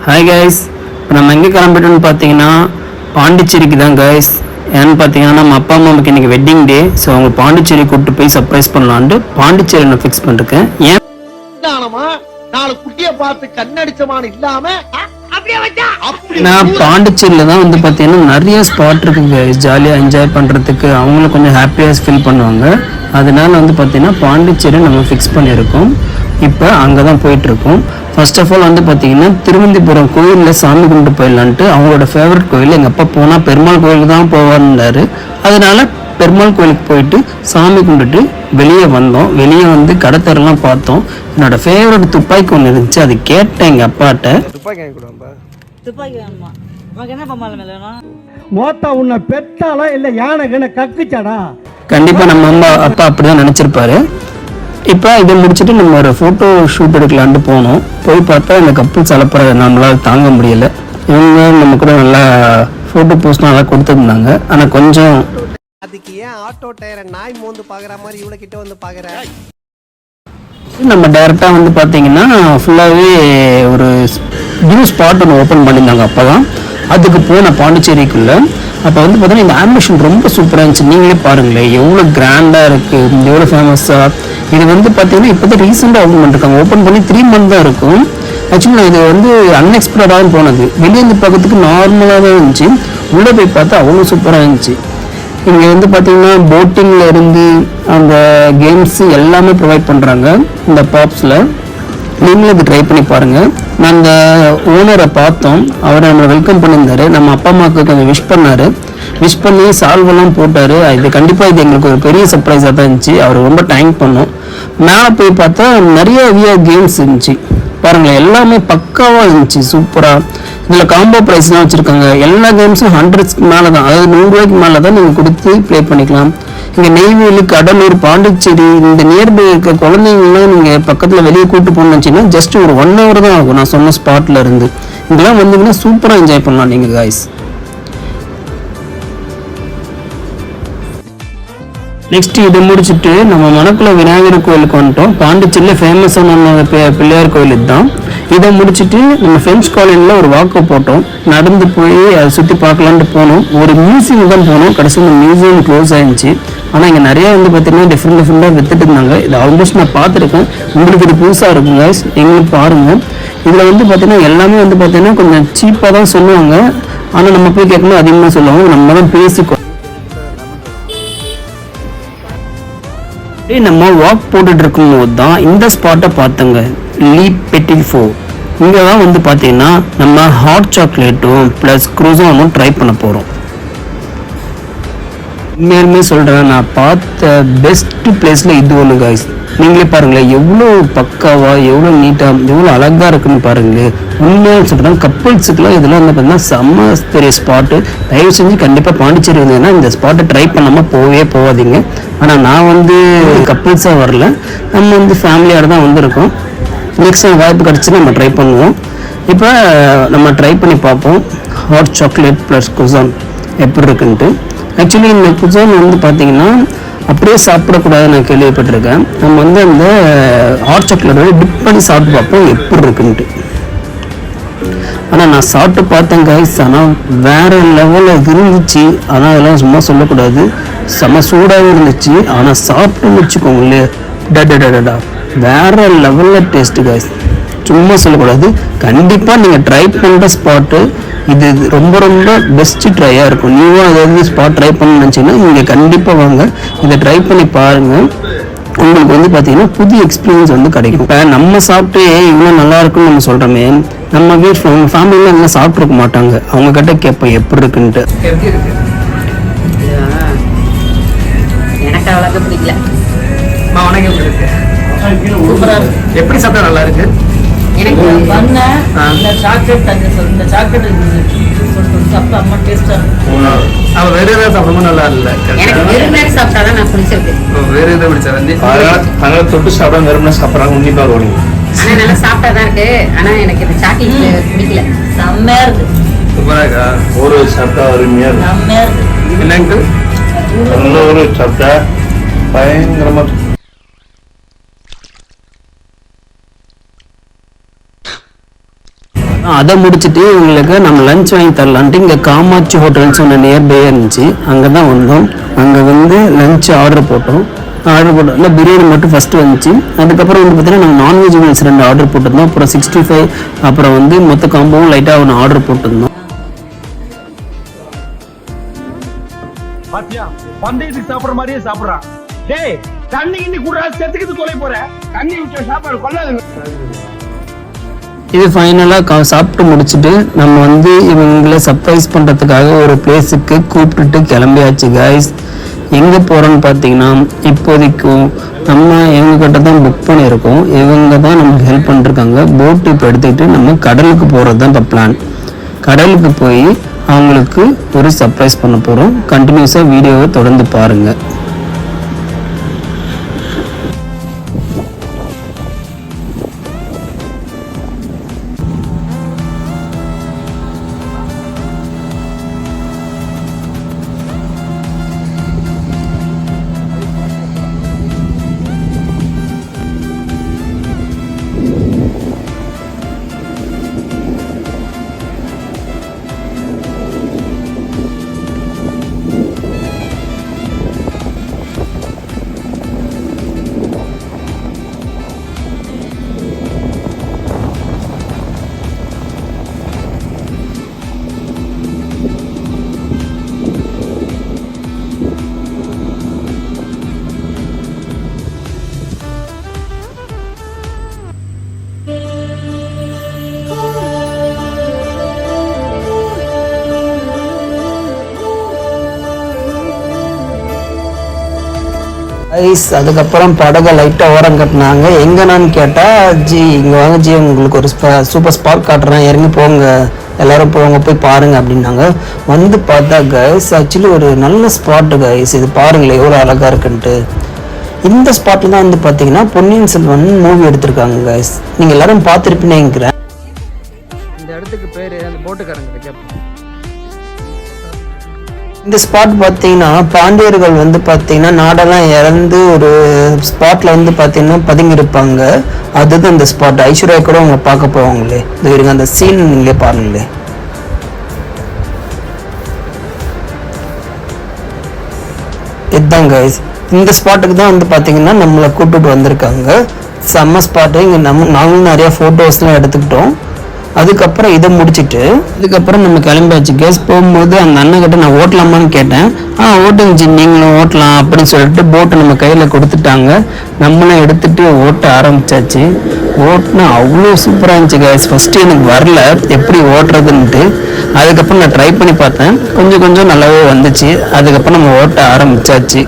Hi guys, இப்போ நம்ம எங்கே கிளம்பிட்டோன்னு பார்த்தீங்கன்னா பாண்டிச்சேரிக்கு தான் கைஸ். ஏன்னு பார்த்தீங்கன்னா நம்ம அப்பா அம்மாவுக்கு இன்றைக்கி வெட்டிங் டே. ஸோ அவங்க பாண்டிச்சேரி கூப்பிட்டு போய் சர்ப்ரைஸ் பண்ணலான்ட்டு பாண்டிச்சேரி நான் ஃபிக்ஸ் பண்ணிருக்கேன். ஏன் நாலு குட்டியை பார்த்து கண்ணடிச்சமான இல்லாம நான் பாண்டிச்சேரியில் தான் வந்து பார்த்தீங்கன்னா நிறைய ஸ்பாட் இருக்குது கைஸ். ஜாலியாக என்ஜாய் பண்ணுறதுக்கு அவங்களும் கொஞ்சம் ஹாப்பியாக ஃபீல் பண்ணுவாங்க. அதனால வந்து பார்த்தீங்கன்னா பாண்டிச்சேரி நம்ம ஃபிக்ஸ் பண்ணியிருக்கோம். இப்போ அங்கே தான் போயிட்டுருக்கோம். ஃபர்ஸ்ட் ஆஃப் ஆல் வந்து பார்த்தீங்கன்னா திருவந்திபுரம் கோயிலில் சாமி கும்பிட்டு போயிடலான்ட்டு அவங்களோட ஃபேவரட் கோயில். எங்கள் அப்பா போனால் பெருமாள் கோயிலுக்கு தான் போவார்ந்தாரு. அதனால பெருமாள் கோயிலுக்கு போயிட்டு சாமி கும்பிட்டுட்டு வெளியே வந்தோம். வெளியே வந்து கடத்தரெல்லாம் பார்த்தோம். என்னோட ஃபேவரட் துப்பாக்கி ஒன்று இருந்துச்சு, அது கேட்டேன் எங்கள் அப்பாட்ட. கண்டிப்பாக நம்ம அம்மா அப்பா அப்படிதான் நினச்சிருப்பாரு. இப்போ இதை முடிச்சுட்டு நம்ம ஒரு ஃபோட்டோ ஷூட் எடுக்கலான்ட்டு போனோம். போய் பார்த்தா இந்த கப்புள்ஸ் அலப்புற நம்மளால் தாங்க முடியல. இவங்க நம்ம கூட நல்லா ஃபோட்டோ போஸ்ட் நல்லா கொடுத்துருந்தாங்க. ஆனால் கொஞ்சம் அதுக்கு ஏன் ஆட்டோ டயரை நாய் மோந்து பாக்குற மாதிரி இவ்வளவு கிட்ட வந்து பாக்குற. நம்ம டைரெக்டாக வந்து பார்த்தீங்கன்னா ஃபுல்லாகவே ஒரு நியூ ஸ்பாட் ஒன்று ஓப்பன் பண்ணியிருந்தாங்க. அப்போ தான் அதுக்கு போன பாண்டிச்சேரிக்குள்ளே. அப்போ வந்து பார்த்தீங்கன்னா இந்த ஆம்பிஷன் ரொம்ப சூப்பராக இருந்துச்சு. நீங்களே பாருங்களேன் எவ்வளோ கிராண்டாக இருக்குது, எவ்வளோ ஃபேமஸாக. இது வந்து பார்த்தீங்கன்னா இப்போ தான் ரீசெண்டாக ஓப்பன் பண்ணிருக்காங்க. ஓப்பன் பண்ணி 3 months தான் இருக்கும். ஆக்சுவலி இது வந்து அன்எக்ஸ்பெக்டடாக போனது. வெளியே இருந்து பார்க்கறதுக்கு நார்மலாக தான் இருந்துச்சு. உள்ளே போய் பார்த்தா அவ்வளோ சூப்பராக இருந்துச்சு. இங்கே வந்து பார்த்தீங்கன்னா போட்டிங்கில் இருந்து அந்த கேம்ஸு எல்லாமே ப்ரொவைட் பண்ணுறாங்க இந்த பாப்ஸில். நீங்களும் இது ட்ரை பண்ணி பாருங்கள். நான் அந்த ஓனரை பார்த்தோம், அவரை நம்மளை வெல்கம் பண்ணியிருந்தாரு. நம்ம அப்பா அம்மாவுக்கு கொஞ்சம் விஷ் பண்ணார். விஷ் பண்ணி சால்வெல்லாம் போட்டார். இது கண்டிப்பாக இது எங்களுக்கு ஒரு பெரிய சர்ப்ரைஸாக தான் இருந்துச்சு. அவர் ரொம்ப தேங்க் பண்ணோம். மேலே போய் பார்த்தா நிறைய கேம்ஸ் இருந்துச்சு பாருங்களேன். எல்லாமே பக்காவாக இருந்துச்சு, சூப்பராக. இதில் காம்போ ப்ரைஸ்லாம் வச்சுருக்காங்க. எல்லா கேம்ஸும் 100 மேலே தான், அதாவது 100 ரூபாய்க்கு மேலே தான் நீங்கள் கொடுத்து ப்ளே பண்ணிக்கலாம். இங்கே நெய்வேலி, கடலூர், பாண்டிச்சேரி இந்த நியர்பை இருக்க குழந்தைங்களாம் நீங்கள் பக்கத்தில் வெளியே கூப்பிட்டு போகணுச்சுன்னா ஜஸ்ட் ஒரு 1 hour தான் ஆகும். நான் சொன்ன ஸ்பாட்டில் இருந்து இதெல்லாம் வந்தீங்கன்னா சூப்பராக என்ஜாய் பண்ணலாம் நீங்கள் காய்ஸ். நெக்ஸ்ட் இதை முடிச்சுட்டு நம்ம மணக்குள விநாயகர் கோயிலுக்கு வந்துட்டோம். பாண்டிச்சேரியில் ஃபேமஸான பிள்ளையார் கோயில் இதுதான். இதை முடிச்சுட்டு நம்ம ஃப்ரெண்ட்ஸ் காலனியில் ஒரு வாக்கு போட்டோம். நடந்து போய் அதை சுற்றி பார்க்கலான்ட்டு போனோம். ஒரு மியூசியம் தான் போனோம். கடைசி இந்த மியூசியம் க்ளோஸ் ஆகிடுச்சு. ஆனால் இங்கே நிறைய வந்து பார்த்தீங்கன்னா டிஃப்ரெண்ட்டாக வித்துட்டு இருந்தாங்க. இது ஆல்மோஸ்ட் நான் பார்த்துருக்கேன். உங்களுக்கு இது புதுசாக இருக்குங்க, எங்களுக்கு பாருங்கள். இதில் வந்து பார்த்தீங்கன்னா எல்லாமே வந்து பார்த்தீங்கன்னா கொஞ்சம் சீப்பாக தான் சொல்லுவாங்க. ஆனால் நம்ம போய் கேட்கணும் அதிகமாக சொல்லுவாங்க. நம்ம தான் பேசிக்கோ. நம்ம வாக் போட்டுட்டு இருக்கும்போது தான் இந்த ஸ்பாட்டை பார்த்தோங்க, லீ பெட்டில் ஃபோ. இங்கே தான் வந்து பார்த்தீங்கன்னா நம்ம ஹாட் சாக்லேட்டும் ப்ளஸ் க்ரூஸானும் ட்ரை பண்ண போகிறோம். உண்மையுமே சொல்கிறேன், நான் பார்த்த பெஸ்ட்டு பிளேஸில் இது ஒன்று காய்ஸ். நீங்களே பாருங்களேன் எவ்வளோ பக்காவாக, எவ்வளோ நீட்டாக, எவ்வளோ அழகாக இருக்குன்னு பாருங்களேன். உண்மையாக சொல்கிறேன், கப்புள்ஸுக்குலாம் இதெல்லாம் வந்து பார்த்தீங்கன்னா செம்ம பெரிய ஸ்பாட்டு. தயவு செஞ்சு கண்டிப்பாக பாண்டிச்சேரி வந்தீங்கன்னா இந்த ஸ்பாட்டை ட்ரை பண்ணாமல் போகாதீங்க. ஆனால் நான் வந்து கப்புள்ஸாக வரல, நம்ம வந்து ஃபேமிலியோடு தான் வந்திருக்கோம். நெக்ஸ்ட் டைம் வாய்ப்பு கிடச்சின்னா நம்ம ட்ரை பண்ணுவோம். இப்போ நம்ம ட்ரை பண்ணி பார்ப்போம் ஹாட் சாக்லேட் ப்ளஸ் குசான் எப்படி இருக்குன்ட்டு. ஆக்சுவலி இந்த குசான் வந்து பார்த்தீங்கன்னா அப்படியே சாப்பிடக்கூடாதுன்னு நான் கேள்விப்பட்டிருக்கேன். நம்ம வந்து அந்த ஹாட் சாக்லேட்டோட டிப் பண்ணி சாப்பிட்டு பார்ப்போம் எப்படி இருக்குன்ட்டு. ஆனால் நான் சாப்பிட்டு பார்த்தேன் கைஸ், ஆனால் வேறு லெவலில் இருந்துச்சு. ஆனால் அதெல்லாம் சும்மா சொல்லக்கூடாது, செம்ம சூடாகவும் இருந்துச்சு. ஆனால் சாப்பிட்டுன்னு வச்சுக்கோங்களே, டடா வேறு லெவலில் டேஸ்ட்டு கைஸ், சும்மா சொல்லக்கூடாது. கண்டிப்பாக நீங்கள் ட்ரை பண்ணுற ஸ்பாட்டு இது ரொம்ப ரொம்ப பெஸ்ட்டு ட்ரையாக இருக்கும். நீங்களும் அதாவது ஸ்பாட் ட்ரை பண்ண நினச்சிங்கன்னா நீங்கள் கண்டிப்பாக வாங்க, இதை ட்ரை பண்ணி பாருங்கள். உங்களுக்கு வந்து பார்த்தீங்கன்னா புது எக்ஸ்பீரியன்ஸ் வந்து கிடைக்கும். இப்போ நம்ம சாப்பிட்டு இவ்வளோ நல்லா இருக்குன்னு நம்ம சொல்கிறோமே, நம்ம வீட்டு ஃபேமிலியில் நல்லா சாப்பிட்ருக்க மாட்டாங்க. அவங்க கிட்ட கேட்போம் எப்படி இருக்குன்ட்டு. எப்படி இருக்கு? எனக்கு அவ்வளோக்கு பிடிக்கல. உனக்கு எப்படி இருக்கு? சூப்பராக இருக்கு. எப்படி சாப்பிட்டா நல்லா இருக்கு? எனக்கு பண்ண இந்த சாக்லேட் இந்த சாக்லேட் சாப்பிட்டா அம்மா டேஸ்டா இருக்கும். அவள் வேறு ஏதாவது சாப்பிடவும் நல்லா இல்லை. எனக்கு வெறுமனே சாப்பிட்டா தான் நான் பிடிச்சிருக்கு. வேறு எதாவது பிடிச்சா வந்து அதனால தொட்டு சாப்பிட வெறுமனே சாப்பிட்றாங்க. உன்னிப்பாக ஓடுங்க. ஆனால் நல்லா சாப்பிட்டா தான் இருக்கு. ஆனால் எனக்கு இந்த சாக்லேட் பிடிக்கல. செம்மையா இருக்கு. சூப்பராக இருக்கா? ஒரு சாப்பிட்டா அருமையாக இருக்கு. செம்மையா இருக்கு. என்னங்க ஒரு சாப்பிட்டா பயங்கரமாக. அதை முடிச்சுட்டு இவங்களுக்கு நம்ம லஞ்ச் வாங்கி தரலான்ட்டு இங்கே காமாட்சி ஹோட்டல்ஸ் ஒன்று நியர்பை இருந்துச்சு, அங்கே தான் வந்தோம். அங்கே வந்து லஞ்ச் ஆர்டர் போட்டோம். இல்லை பிரியாணி மட்டும் ஃபஸ்ட்டு வந்துச்சு. அதுக்கப்புறம் வந்து பார்த்தீங்கன்னா நாங்கள் நான்வெஜ் மீல்ஸ் 2 ஆர்டர் போட்டிருந்தோம். அப்புறம் 65 அப்புறம் வந்து மொத்த காம்போவும் லைட்டாக ஒன்று ஆர்டர் போட்டிருந்தோம். பாத்தியா பந்தயத்துக்கு சாப்பிடுற மாதிரியே சாப்பிடுறான். டேய் தண்ணி கிண்ணி கூட செத்துக்கிட்டு கொலை போற தண்ணி விட்டு சாப்பாடு கொள்ளாது. இது ஃபைனலாக சாப்பிட்டு முடிச்சுட்டு நம்ம வந்து இவங்களை சர்ப்ரைஸ் பண்ணுறதுக்காக ஒரு பிளேஸுக்கு கூப்பிட்டுட்டு கிளம்பியாச்சு கைஸ். எங்கே போகிறோன்னு பார்த்தீங்கன்னா இப்போதைக்கும் நம்ம இவங்ககிட்ட தான் புக் பண்ணியிருக்கோம். இவங்க தான் நமக்கு ஹெல்ப் பண்ணிருக்காங்க. போட்டு இப்போ எடுத்துக்கிட்டு நம்ம கடலுக்கு போகிறது தான் இப்போ பிளான். கடலுக்கு போய் அவங்களுக்கு ஒரு சர்ப்ரைஸ் பண்ண போகிறோம். கண்டினியூஸாக வீடியோவை தொடர்ந்து பாருங்கள். அதுக்கப்புறம் படகை லைட்டாக ஓரம் கட்டினாங்க. எங்கன்னு கேட்டால் ஜி இங்கே வாங்க ஜி உங்களுக்கு ஒரு சூப்பர் ஸ்பாட் காட்டுறேன், இறங்கி போங்க, எல்லோரும் போங்க போய் பாருங்கள் அப்படின்னாங்க. வந்து பார்த்தா கைஸ் ஆக்சுவலி ஒரு நல்ல ஸ்பாட்டு கைஸ். இது பாருங்களேன் எவ்வளோ அழகாக இருக்குன்ட்டு. இந்த ஸ்பாட்டில் தான் வந்து பார்த்தீங்கன்னா பொன்னியின் செல்வன் மூவி எடுத்திருக்காங்க கைஸ். நீங்கள் எல்லோரும் பார்த்துருப்பீங்கிறேன். இந்த இடத்துக்கு பேர் அந்த போட்டுக்காரங்க கேட்போம். இந்த ஸ்பாட் பார்த்தீங்கன்னா பாண்டியர்கள் வந்து பார்த்தீங்கன்னா நாடெல்லாம் இறந்து ஒரு ஸ்பாட்டில் வந்து பார்த்தீங்கன்னா பதுங்கியிருப்பாங்க. அதுதான் இந்த ஸ்பாட். ஐஸ்வர்யா கூட அவங்க பார்க்க போவாங்களே, இது இருங்க அந்த சீன் நீங்களே பாருங்களே. இதுதான் கைஸ். இந்த ஸ்பாட்டுக்கு தான் வந்து பார்த்தீங்கன்னா நம்மளை கூப்பிட்டு வந்திருக்காங்க. செம்ம ஸ்பாட்டு. இங்கே நாங்களும் நிறையா ஃபோட்டோஸ்லாம் எடுத்துக்கிட்டோம். அதுக்கப்புறம் இதை முடிச்சுட்டு அதுக்கப்புறம் நம்ம கிளம்பியாச்சு கேஸ். போகும்போது அந்த அண்ணன்கிட்ட நான் ஓட்டலாமான்னு கேட்டேன். ஓட்டுங்க நீங்களும் ஓட்டலாம் அப்படின்னு சொல்லிட்டு போட்டு நம்ம கையில் கொடுத்துட்டாங்க. நம்மளும் எடுத்துட்டு ஓட்ட ஆரம்பிச்சாச்சு. ஓட்டுனா அவ்வளோ சூப்பராக இருந்துச்சு கேஸ். ஃபஸ்ட்டு எனக்கு வரல எப்படி ஓட்டுறதுன்ட்டு. அதுக்கப்புறம் நான் ட்ரை பண்ணி பார்த்தேன், கொஞ்சம் கொஞ்சம் நல்லாவே வந்துச்சு. அதுக்கப்புறம் நம்ம ஓட்ட ஆரம்பிச்சாச்சு.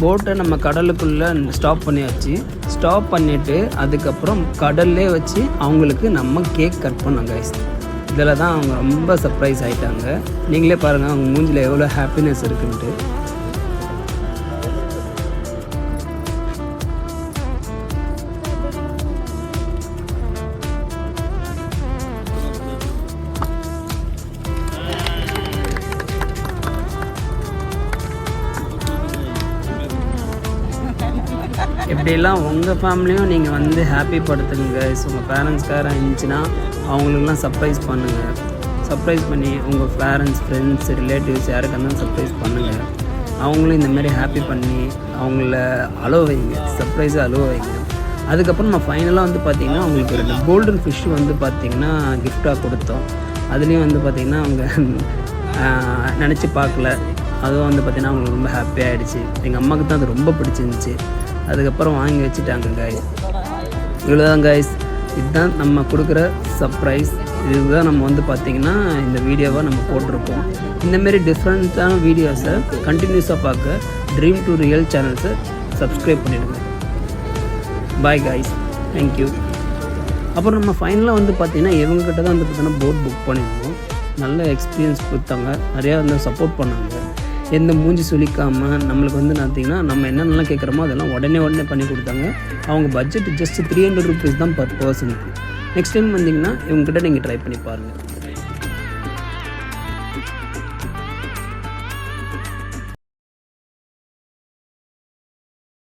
போட்டை நம்ம கடலுக்குள்ளே ஸ்டாப் பண்ணியாச்சு. ஸ்டாப் பண்ணிவிட்டு அதுக்கப்புறம் கடல்லே வச்சு அவங்களுக்கு நம்ம கேக் கட் பண்ணோம் கைஸ். இதில் தான் அவங்க ரொம்ப சர்ப்ரைஸ் ஆகிட்டாங்க. நீங்களே பாருங்கள் அவங்க மூஞ்சில் எவ்வளோ ஹாப்பினஸ் இருக்குன்ட்டு. இப்படிலாம் உங்கள் ஃபேமிலியும் நீங்கள் வந்து ஹாப்பி படுத்துங்க. உங்கள் பேரண்ட்ஸ்கார இருந்துச்சுன்னா அவங்களுக்குலாம் சர்ப்ரைஸ் பண்ணுங்கள். சர்ப்ரைஸ் பண்ணி உங்கள் பேரண்ட்ஸ், ஃப்ரெண்ட்ஸ், ரிலேட்டிவ்ஸ் யாருக்கு இருந்தாலும் சர்ப்ரைஸ் பண்ணுங்கள். அவங்களும் இந்தமாரி ஹாப்பி பண்ணி அவங்கள அலோ வைங்க, சர்ப்ரைஸாக அலோ வைங்க. அதுக்கப்புறம் நம்ம ஃபைனலாக வந்து பார்த்திங்கன்னா அவங்களுக்கு 2 கோல்டன் ஃபிஷ் வந்து பார்த்திங்கன்னா கிஃப்டாக கொடுத்தோம். அதுலேயும் வந்து பார்த்திங்கன்னா அவங்க நினச்சி பார்க்கல. அதுவும் வந்து பார்த்திங்கன்னா அவங்களுக்கு ரொம்ப ஹாப்பியாக ஆகிடுச்சு. எங்கள் அம்மாவுக்கு தான் அது ரொம்ப பிடிச்சிருந்துச்சி. அதுக்கப்புறம் வாங்கி வச்சுட்டாங்க கைஸ். இவ்வளோதான் கைஸ். இதுதான் நம்ம கொடுக்குற சர்ப்ரைஸ். இதுதான் நம்ம வந்து பார்த்திங்கன்னா இந்த வீடியோவை நம்ம போட்டிருக்கோம். இந்தமாரி டிஃப்ரெண்ட்டான வீடியோஸை கண்டினியூஸாக பார்க்க ட்ரீம் டு ரியல் சேனல்ஸை சப்ஸ்கிரைப் பண்ணிடுங்க. Bye guys, thank you. அப்புறம் நம்ம ஃபைனலாக வந்து பார்த்திங்கன்னா இவங்ககிட்ட தான் வந்து பார்த்திங்கன்னா போட் புக் பண்ணியிருந்தோம். நல்ல எக்ஸ்பீரியன்ஸ் கொடுத்தாங்க, நிறையா வந்து சப்போர்ட் பண்ணாங்க. எந்த மூஞ்சி சொல்லிக்காமல் நம்மளுக்கு வந்து பார்த்திங்கன்னா நம்ம என்னென்னலாம் கேட்குறோமோ அதெல்லாம் உடனே பண்ணி கொடுத்தாங்க. அவங்க பட்ஜெட் ஜஸ்ட் 300 rupees தான் per பர்சனுக்கு. நெக்ஸ்ட் டைம் வந்தீங்கன்னா இவங்ககிட்ட நீங்கள் ட்ரை பண்ணி பாருங்கள்.